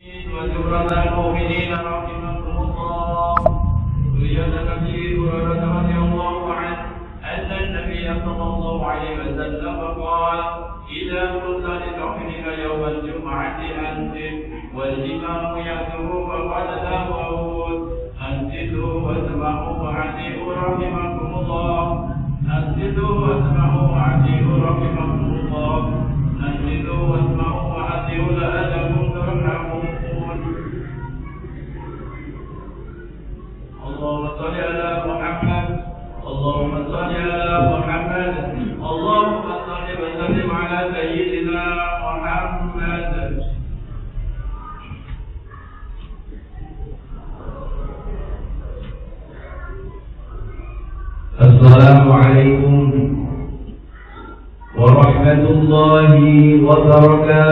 وزمرة المؤمنين رحمكم الله. وجد أبي هريرة رضي الله عنه أن النبي صلى الله عليه وسلم قال: إذا كنت لتحرم يوم الجمعة أنزل والإمام يدعو فقد تهوت أنزلوا واسمعوا وأطيعوا رحمكم الله. أنزلوا واسمعوا وأطيعوا رحمكم الله. أنزلوا واسمعوا وأطيعوا لعلكم ترحمون. اللهم صل على محمد. اللهم صل على محمد. اللهم صل وسلم على سيدنا محمد. السلام عليكم ورحمة الله وبركاته.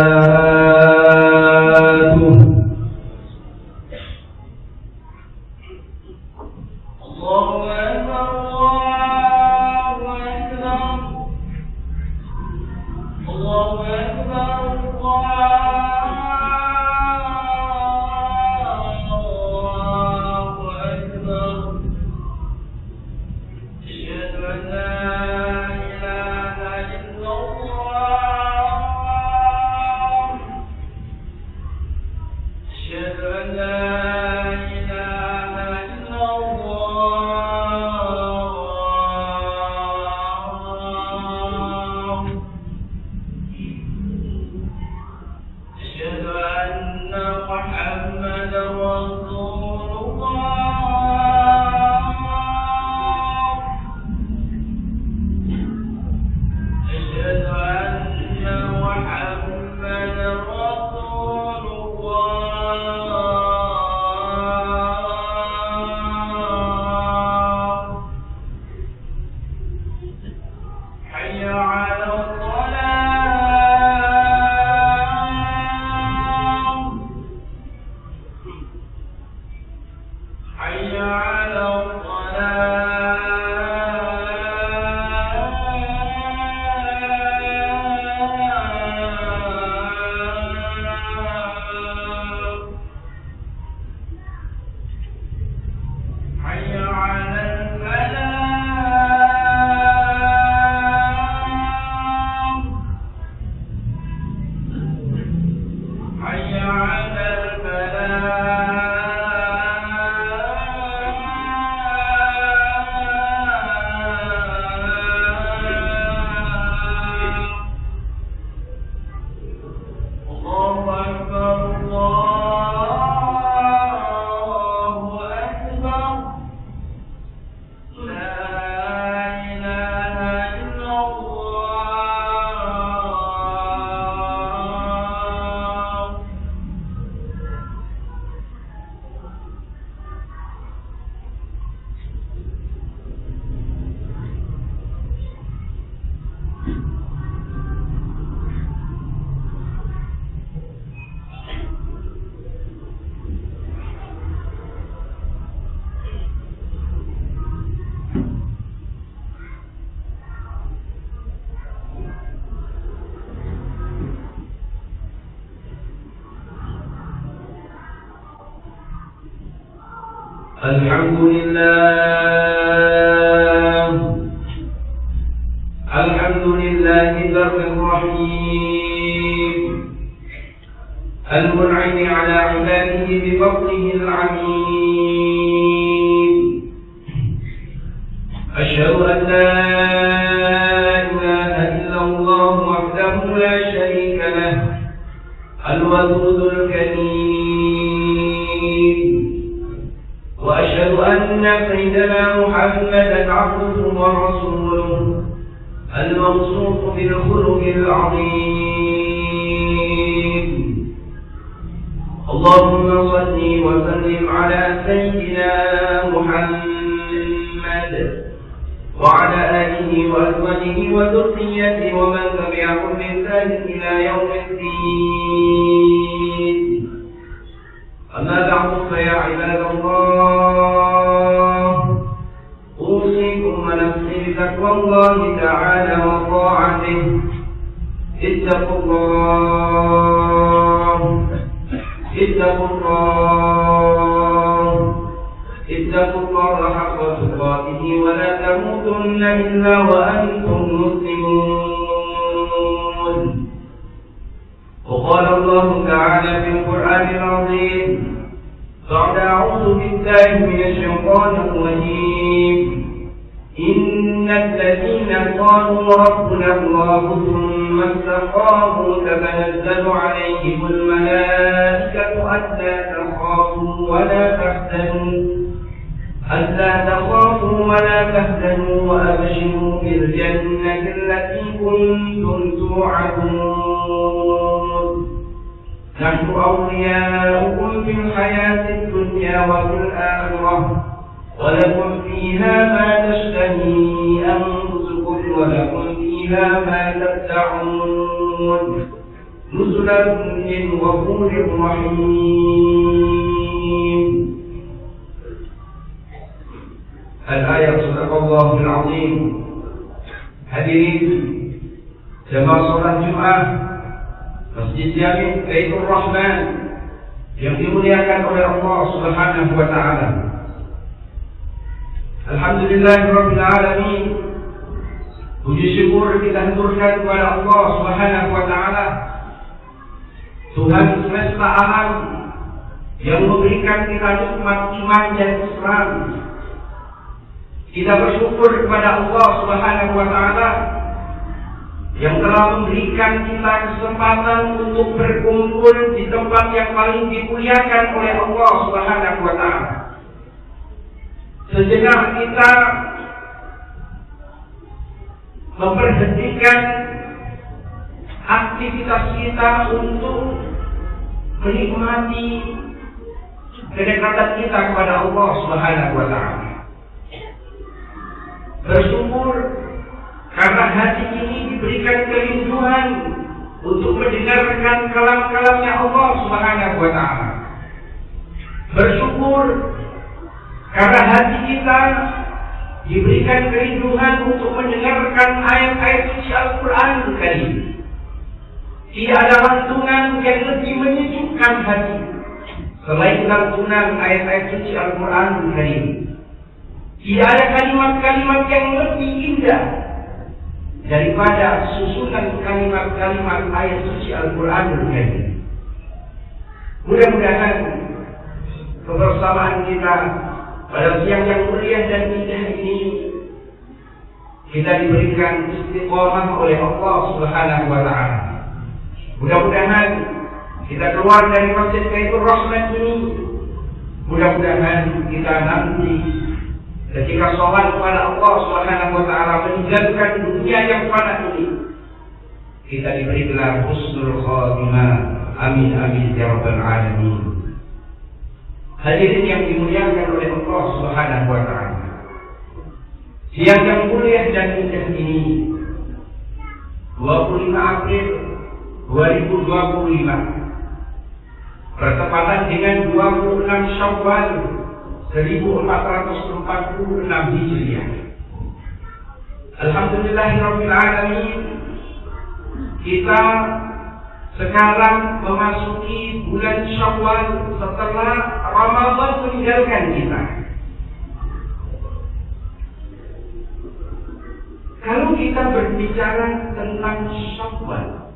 الحمد لله ذر الرحيم المنعم على عباده بفضله العميم. أشهد أن لا إله إلا الله وحده لا شريك له الودود الكريم. وأشهد أن سيدنا محمدا عبده ورسوله الموصوف بالخلق العظيم. اللهم صل وسلم على سيدنا محمد وعلى آله وأزواجه وذريته ومن تبعهم بإحسان إلى يوم الدين. أما بعد فيا عباد الله، أوصيكم ونفسي بتقوى الله تعالى وطاعته. اتقوا الله اتقوا الله حق تقاته ولا تموتن إلا وأنتم مسلمون. وقال الله تعالى في القرآن العظيم بعد أعوذ بالله من الشيطان الرجيم إن الذين قالوا ربنا الله ثم استقاموا تتنزل عليهم الملائكة ألا تخافوا ولا تحزنوا وأبشروا بالجنة التي كنتم توعدون نحن أولياؤكم في الحياة الدنيا وفي الآخرة ولكم فيها ما تشتهي أنفسكم ولكم فيها ما تدعون نزلا من غفور رحيم. Al-ayat Sadaqallahul Azim. Hadirin jemaah salat Jumat Masjid Jami' Baitur Rahman yang dimuliakan oleh Allah Subhanahu wa taala. Alhamdulillahirabbil alamin. Puji syukur kita haturkan kepada Allah Subhanahu wa taala, Tuhan semesta alam yang memberikan kita nikmat iman dan Islam. Kita bersyukur kepada Allah Subhanahu wa taala yang telah memberikan kita kesempatan untuk berkumpul di tempat yang paling dimuliakan oleh Allah Subhanahu wa taala. Sejenak kita memperhentikan aktivitas kita untuk menikmati kedekatan kita kepada Allah Subhanahu wa taala. Bersyukur karena hati ini diberikan kerinduan untuk mendengarkan kalam-kalamnya Allah Subhanahu wa taala. Bersyukur karena hati kita diberikan kerinduan untuk mendengarkan ayat-ayat suci Al-Quran Karim. Tidak ada lantunan yang lebih menyejukkan hati selain lantunan ayat-ayat suci Al-Quran Karim. Tidak ada kalimat-kalimat yang lebih indah daripada susunan kalimat-kalimat ayat suci Al-Quran Karim. Mudah-mudahan kebersamaan kita pada siang yang mulia dan indah ini kita diberikan istiqomah oleh Allah Subhanahu wa taala. Mudah-mudahan kita keluar dari Masjid Baitur Rahman ini, mudah-mudahan kita nanti ketika sholat kepada Allah Subhanahu wa taala meninggalkan dunia yang fana ini, kita diberi gelar husnul khatimah. Amin amin ya rabbal alamin. Hadirin yang dimuliakan oleh Allah Subhanahu wa taala, siang yang mulia dan indah ini 25 April 2025 bertepatan dengan 26 Syawal 1446 Hijriah. Alhamdulillahirabbil alamin. Kita sekarang memasuki bulan Syawal setelah Ramadan meninggalkan kita. Kalau kita berbicara tentang Syawal,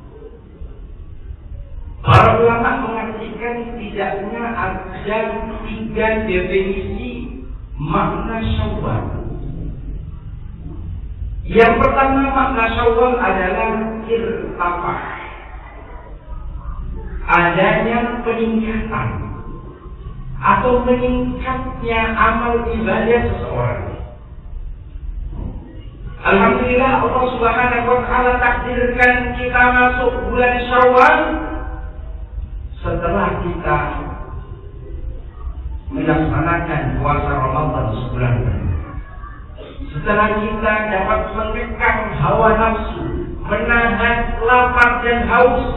para ulama mengartikan tidaknya ada 3 definisi makna Syawal. Yang pertama makna Syawal adalah irtafah, adanya peningkatan atau meningkatnya amal ibadah seseorang. Alhamdulillah Allah Subhanahu wa taala takdirkan kita masuk bulan Syawal setelah kita melaksanakan puasa Ramadan sebulan. Setelah kita dapat mengekang hawa nafsu, menahan lapar dan haus,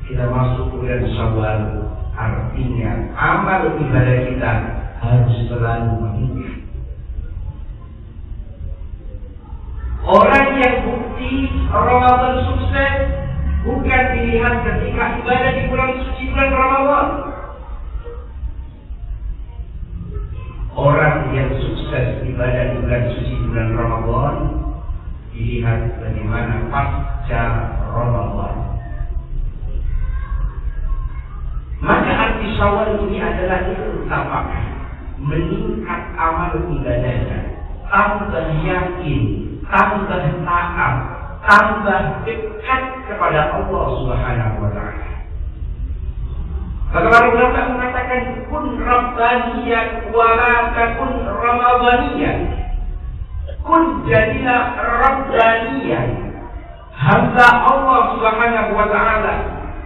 kita masuk bulan Syawal. Artinya amal ibadah kita harus selalu meningkat. Orang yang bukti Ramadan sukses bukan dilihat ketika ibadah di bulan suci bulan Ramadan, Syawal ini adalah irtafaq, meningkat amal ibadahnya, tambah yakin, tambah taat, tambah dekat kepada Allah Subhanahu wa taala. Maka para ulama mengatakan kun rabbaniyyan wa la takun ramadhaniyyan. Kun jadilah rabbaniyyan, hamba Allah Subhanahu wa taala,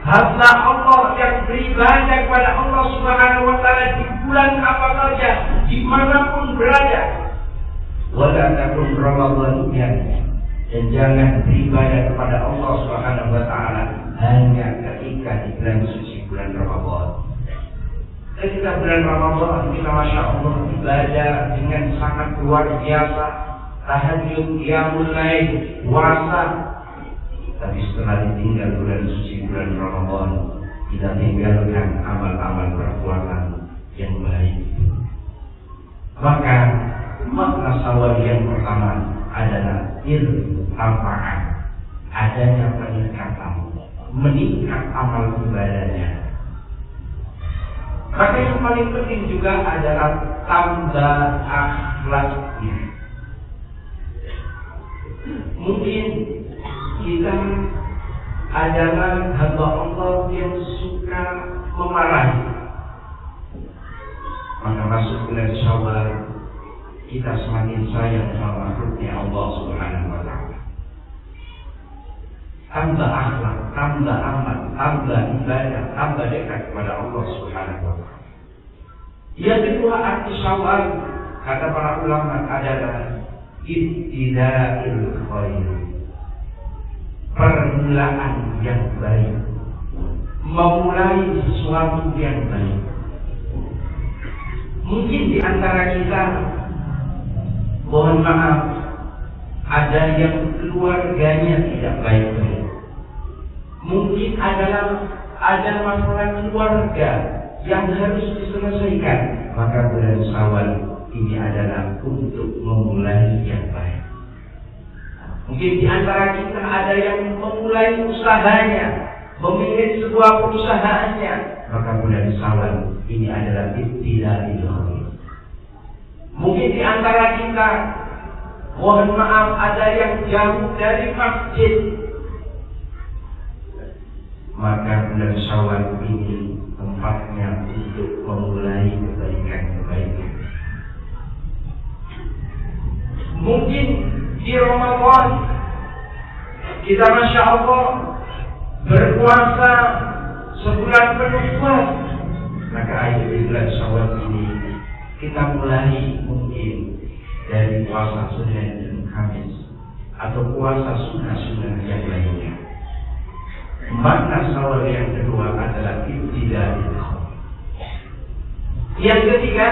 hamba Allah yang beribadah kepada Allah Subhanahu wa taala di bulan apa saja, dimanapun berada. Wa la takun ramadhaniyyan, dan jangan beribadah kepada Allah Subhanahu wa taala hanya ketika di bulan suci bulan Ramadan. Ketika bulan Ramadan kita Masya Allah ibadah dengan sangat luar biasa, tahajud, qiyamul lail, puasa. Tapi setelah ditinggal bulan suci bulan Ramadan, kita tinggalkan amal-amal perbuatan yang baik. Maka makna Syawal yang pertama adalah irtafaq, adanya peningkatan, meningkat amal ibadahnya. Maka yang paling penting juga adalah tambah akhlaknya. Mungkin kita adalah hamba Allah yang suka memarahi. Maka masuk bulan Syawal, kita semakin sayang sama makhluknya Allah Subhanahu wa taala. Tambah akhlak, tambah amal, tambah ibadah, tambah dekat kepada Allah Subhanahu wa taala. Yang kedua, arti Syawal kata para ulama adalah ibtida'il khair, permulaan yang baik, memulai sesuatu yang baik. Mungkin di antara kita, mohon maaf, ada yang keluarganya tidak baik-baik. Mungkin ada masalah keluarga yang harus diselesaikan. Maka bulan Syawal ini adalah untuk memulai yang baik. Mungkin di antara kita ada yang memulai usahanya, memiliki sebuah perusahaannya. Maka bulan Syawal ini adalah ibtida'il khair. Mungkin di antara kita, mohon maaf, ada yang jauh dari masjid. Maka bulan Syawal ini tempatnya untuk memulai kebaikan-kebaikan. Mungkin di Ramadan kita Masya Allah berpuasa sebulan penuh puasa. Maka ayo di bulan Syawal ini kita mulai mungkin dari puasa Senin dan Kamis atau puasa sunnah-sunnah yang lainnya. Makna Syawal yang kedua adalah ibtida'il khair. Yang ketiga,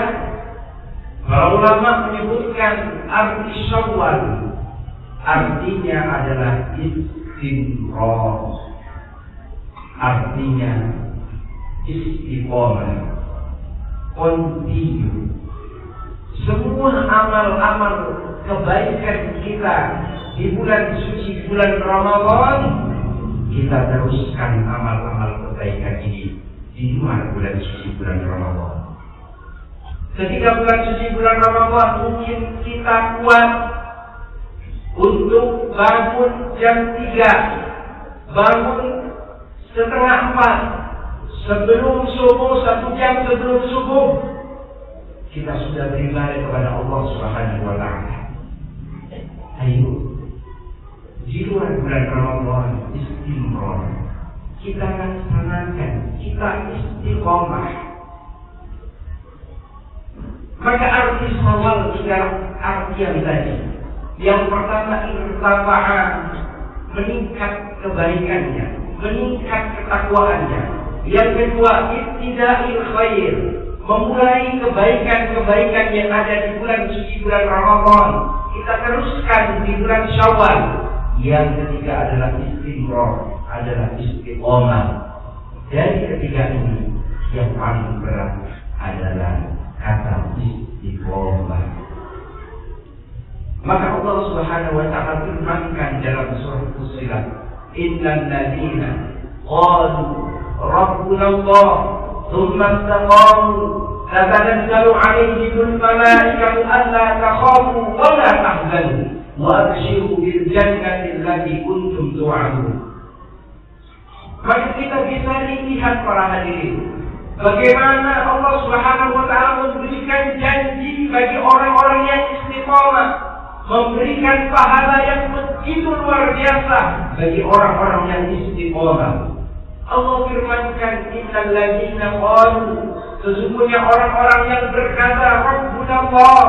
para ulama menyebutkan arti Syawal, artinya adalah istimrar, artinya istiqomah, continue. Semua amal-amal kebaikan kita di bulan suci bulan Ramadan, kita teruskan amal-amal kebaikan ini di luar bulan suci bulan Ramadan. Ketika bulan suci bulan Ramadan mungkin kita kuat untuk bangun jam 3, bangun setengah 4, sebelum subuh, 1 jam sebelum subuh, kita sudah beribadah kepada Allah Subhanahu wa taala. Ayo, di luar bulan Ramadan istimrar, kita laksanakan, kita istiqomah. Maka arti Syawal tiga arti yang tadi. Yang pertama, irtafa'a, meningkat kebaikannya, meningkat ketakwaannya. Yang kedua, ibtida'il khair, memulai kebaikan-kebaikan yang ada di bulan suci bulan Ramadan, kita teruskan di bulan Syawal. Yang ketiga adalah istimrar, adalah istiqomah. Dari ketiga ini, yang paling berat adalah kata istiqomah. Maka Allah Subhanahu wa taala firmankan dalam surah Fussilat, innal ladzina qalu rabbuna Allah ثم استقاموا تتنزل عليهم الملائكة ألا تخافوا ولا تحزنوا وأبشروا بالجنة التي كنتم توعدون. Maka kita bisa lihat para hadirin, bagaimana Allah Subhanahu wa Ta'ala memberikan janji bagi orang-orang yang istiqomah, memberikan pahala yang begitu luar biasa bagi orang-orang yang istiqomah. Allah firmankan, innal ladzina qalu, sesungguhnya orang-orang yang berkata Rabbuna Allah,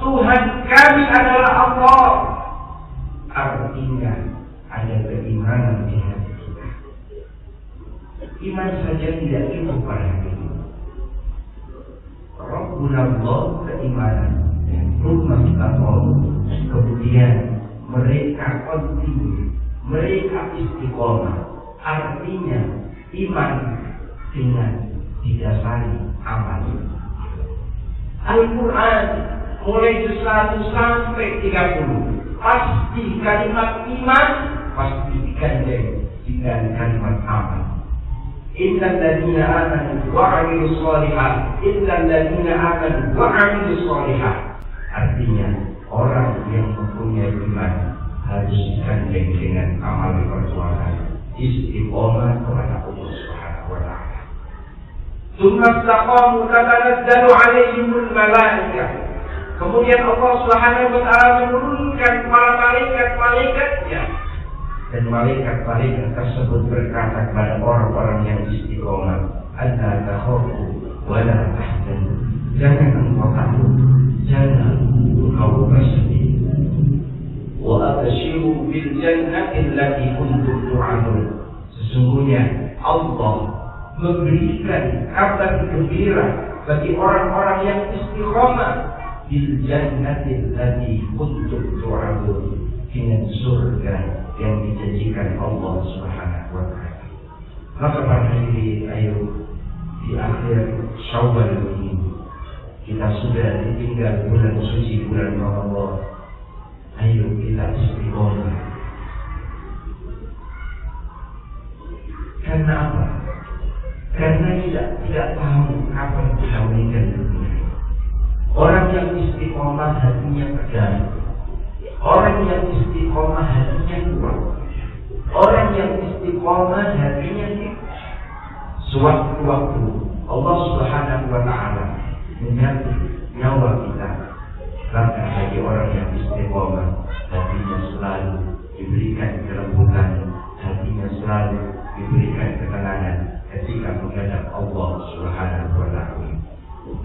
Tuhan kami adalah Allah. Artinya ada keimanan di hati kita. Iman saja tidak cukup pada hati kita. Rabbuna Allah, keimanan. Rumah kita kemudian mereka kontinu, mereka istiqomah. Artinya iman dengan didasari amal. Al-Quran mulai 1 sampai 30 pasti kalimat iman pasti digandeng dengan kalimat amal. Innal ladzina amanu wa 'amilus shalihat, innal ladzina amanu wa 'amilus shalihat. Artinya orang yang mempunyai iman harus digandeng dengan amal perbuatan, istiqomah kepada Allah Subhanahu wa Ta'ala. Tsumma istaqamu tatanazzalu 'alaihimul malaikah. Kemudian Allah Subhanahu wa Ta'ala menurunkan para malaikat-malaikatnya, dan malaikat-malaikat tersebut berkata kepada orang-orang yang istiqomah, alla takhafu wa la tahzanu. Jangan engkau takut, jangan engkau bersedih. Wa abshiru bil jannati allati kuntum tu'adun. Sesungguhnya Allah memberikan kabar gembira bagi orang-orang yang istiqomah bil jannati allati kuntum tu'adun, dengan surga yang dijanjikan Allah Subhanahu wa Ta'ala. Maka para hadirin, ayo di akhir Syawal ini kita sudah ditinggal bulan suci, bulan Ramadan. Ayo kita istiqomah. Karena apa? Karena tidak tahu kapan kita meninggal dunia. Orang yang istiqomah hatinya tegar. Orang yang istiqomah hatinya kuat. Orang yang istiqomah hatinya tinggi. Sewaktu-waktu Allah Subhanahu wa Ta'ala menyatu nyawa kita. Maka bagi orang yang istiqomah, hatinya selalu diberikan kelembutan, hatinya selalu diberikan ketenangan ketika menghadap Allah Subhanahu wa Ta'ala.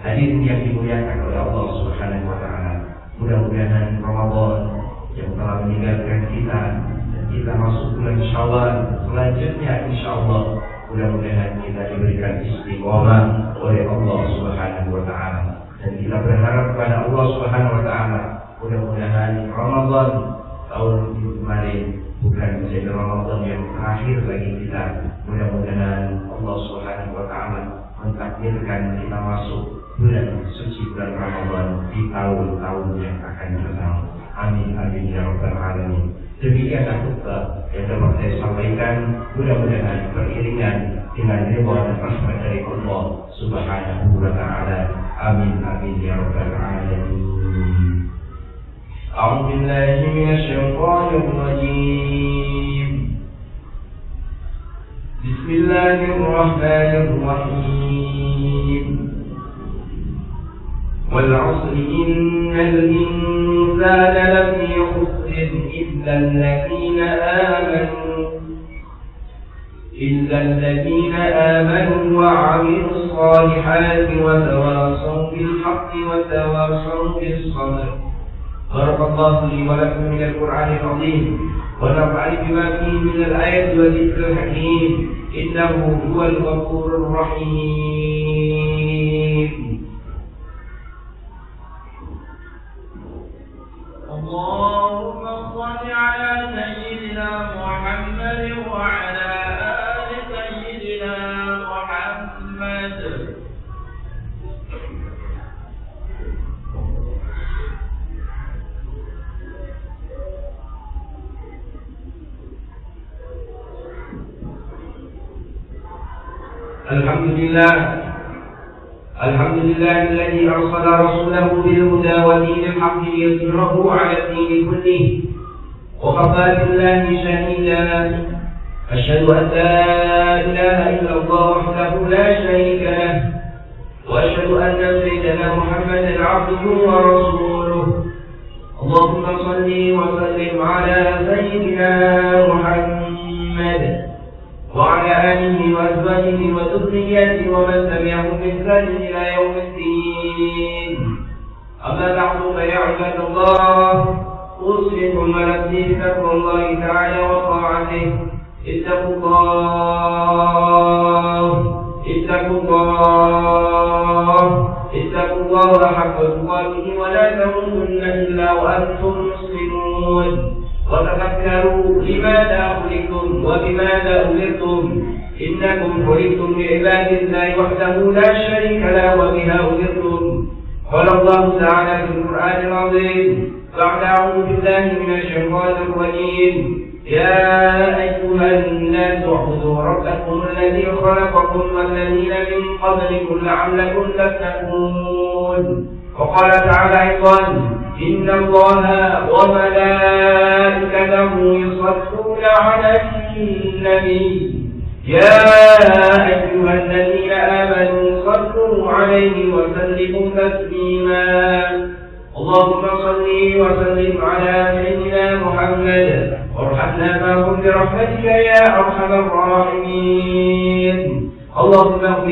Hadirin yang dimuliakan oleh Allah Subhanahu wa Ta'ala, mudah-mudahan Ramadan yang telah meninggalkan kita dan kita masuk bulan Syawal selanjutnya, insyaallah mudah-mudahan kita diberikan istiqomah oleh Allah Subhanahu wa Ta'ala. Dan kita berharap kepada Allah Subhanahu wa Ta'ala, mudah-mudahan Ramadan tahun kemarin bukan menjadi Ramadan yang terakhir bagi kita. Mudah-mudahan Allah Subhanahu wa Ta'ala mentakdirkan kita masuk bulan suci, bulan Ramadan di tahun-tahun yang akan datang. Amin amin ya rabbal alamin. Demikianlah khutbah yang dapat saya sampaikan, mudah-mudahan beriringan dengan ridha dan rahmat dari Allah Subhanahu wa Ta'ala. Amin amin ya rabbal alamin. A'udzu billahi minasyaitonir rajim. Bismillahirrahmanirrahim. Wal 'asri innal insana lafi khusr إلا الذين آمنوا وعملوا الصالحات وتواصوا بالحق وتواصوا بالصبر. بارك الله لي ولكم من القرآن العظيم ونفعني بما فيه من الآيات والذكر الحكيم، إنه هو الغفور الرحيم. اللهم صل على سيدنا محمد وعلى آل سيدنا محمد. Alhamdulillah, الحمد لله الذي أرسل رسوله بالهدى ودين الحق ليظهره على الدين كله وكفى بالله شهيدا. أشهد أن لا إله إلا الله وحده لا شريك له، وأشهد أن سيدنا محمدا عبده ورسوله. اللهم صل وسلم على سيدنا محمد وعلى آله وأزواجه وذريته ومن تبعهم بإحسان إلى يوم الدين. أما بعد فيا عباد الله، أوصيكم ونفسي بتقوى الله تعالى وطاعته. اتقوا الله حق تقاته ولا تموتن إلا وأنتم مسلمون. وتفكروا لماذا خلقتم وبماذا أمرتم. إنكم خلقتم لعباد الله وحده لا شريك له وبها أمرتم. قال الله تعالى في القرآن العظيم بعد أعوذ بالله من الشيطان الرجيم: يا أيها الناس اعبدوا ربكم الذي خلقكم والذين من قبلكم لعلكم تتقون. وقال تعالى أيضا: إن الله وملائكته يصلون على النبي يا أيها الذين آمنوا صلوا عليه وسلموا تسليما. اللهم صل وسلم على سيدنا محمد وارحمنا معهم برحمتك يا أرحم الراحمين. اللهم اغفر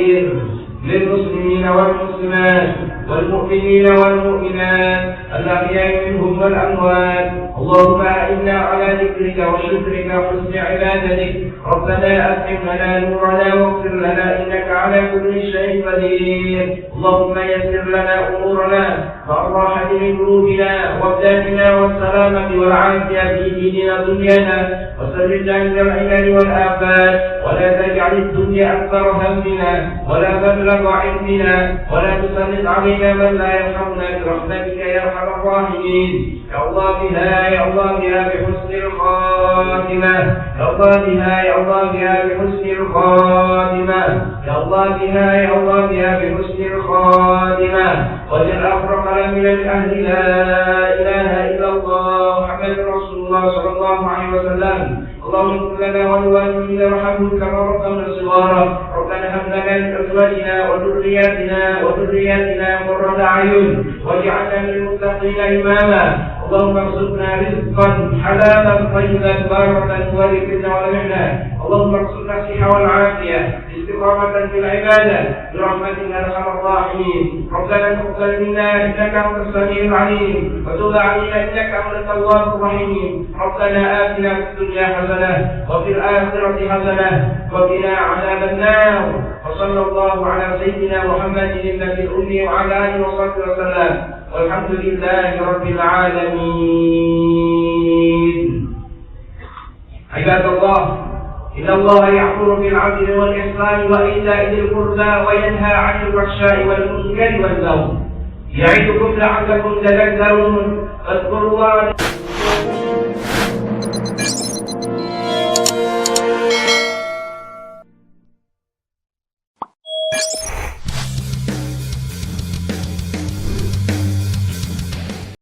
للمسلمين والمسلمات والمؤمنين والمؤمنات الأحياء منهم والأموات. اللهم أعنا على ذكرك وشكرك وحسن عبادتك. ربنا أتم لنا نورنا واغفر لنا إنك على كل شيء قدير. اللهم يسر لنا أمورنا مع الراحة لقلوبنا وابداننا والسلامة والعافية في ديننا دنيانا، وسلمنا عند العلل والآفات، ولا تجعل الدنيا أكبر همنا ولا مبلغ علمنا، ولا تسلط علينا من لا يرحمنا برحمتك يا أرحم الراحمين. يا الله بها يا الله بها بحسن الخاتمة. يا الله بها يا الله بها بحسن الخاتمة. يا الله بها يا الله بها بحسن الخاتمة. واجعل آخر كلامنا لأهل لا إله إلا الله محمد رسول الله صلى الله عليه وسلم. اللهم اغفر لنا ولوالدينا وارحمهم كما ربنا صغارا. ربنا هب لنا من أزواجنا وذرياتنا قرة أعين واجعلنا للمتقين إماما. اللهم ارزقنا رزقا حلالا طيبا باركا ورزقنا ولمنا. اللهم ارزقنا الصحة والعافية استقامة في العبادة برحمتك يا أرحم الراحمين. ربنا تقبل منا إنك أنت السميع العليم وتب علينا إنك أنت التواب الرحيم. ربنا آتنا في الدنيا حسنة وفي الآخرة حسنة وقنا عذاب النار. وصلى الله على سيدنا محمد النبي الأمي وعلى آله وصحبه وسلم، والحمد لله رب العالمين. عباد الله، إن الله يأمر بالعدل والإحسان وإيتاء ذي القربى وينهى عن الفحشاء والمنكر والبغي يعظكم لعلكم تذكرون. فاذكروا الله